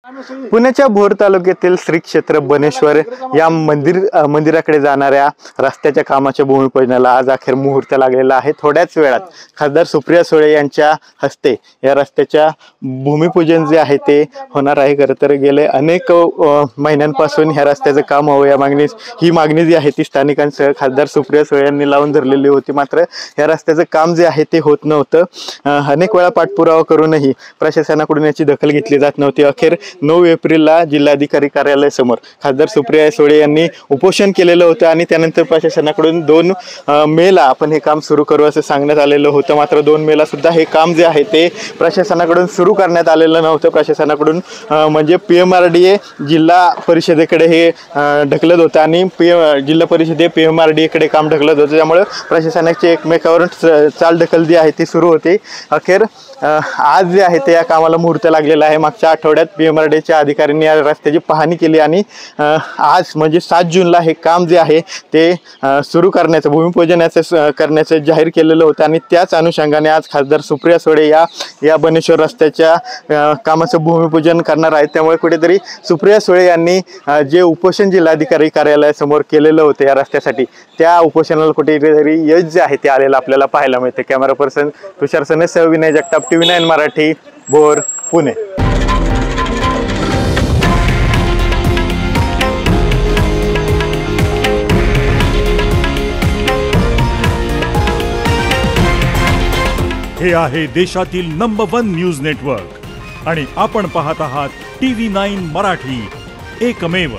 पुण्याच्या भोर तालुक्यातील श्री क्षेत्र बनेश्वर या मंदिराकडे जाणाऱ्या रस्त्याच्या कामाच्या भूमिपूजनाला आज अखेर मुहूर्त लागलेला आहे। थोड्याच वेळात खासदार सुप्रिया सुळे यांच्या हस्ते या रस्त्याच्या भूमिपूजन जे आहे ते होणार आहे। खरं तर गेले अनेक महिन्यांपासून ह्या रस्त्याचं काम व्हावं या ही मागणी जी आहे ती स्थानिकांसह खासदार सुप्रिया सुळे यांनी लावून धरलेली होती। मात्र या रस्त्याचं काम जे आहे ते होत नव्हतं। अनेक वेळा पाठपुरावा करूनही प्रशासनाकडून याची दखल घेतली जात नव्हती। अखेर 9 एप्रिलला जिल्हाधिकारी कार्यालयासमोर खासदार सुप्रिया सुळे यांनी उपोषण केलेलं होतं आणि त्यानंतर प्रशासनाकडून 2 मेला आपण हे काम सुरू करू असं सांगण्यात आलेलं होतं। मात्र 2 मेला सुद्धा हे काम जे आहे ते प्रशासनाकडून सुरू करण्यात आलेलं नव्हतं। प्रशासनाकडून म्हणजे PMRDA जिल्हा परिषदेकडे हे ढकलत होतं आणि जिल्हा परिषदे PMRDA कडे काम ढकलत होतं। त्यामुळे प्रशासनाची एकमेकावर चालढकल जी आहे ती सुरू होती। अखेर आज जे आहे ते या कामाला मुहूर्त लागलेला आहे। मागच्या आठवड्यात PMRDAच्या अधिकाऱ्यांनी या रस्त्याची पाहणी केली आणि आज म्हणजे 7 जूनला हे काम जे आहे ते सुरू करण्याचं भूमिपूजनाचं करण्याचं जाहीर केलेलं होतं आणि त्याच अनुषंगाने आज खासदार सुप्रिया सुळे या बनेश्वर रस्त्याच्या कामाचं भूमिपूजन करणार आहेत। त्यामुळे कुठेतरी सुप्रिया सुळे यांनी जे उपोषण जिल्हाधिकारी कार्यालयासमोर केलेलं होतं या रस्त्यासाठी त्या उपोषणाला कुठेतरी यश जे आहे ते आलेलं आपल्याला पाहायला मिळते। कॅमेरा पर्सन तुषार सनेसह विनय जगताप, TV9 मराठी, भोर, पुणे। हे आहे देशातील नंबर 1 न्यूज नेटवर्क आणि आपण पाहत आहात TV9 मराठी, एकमेव।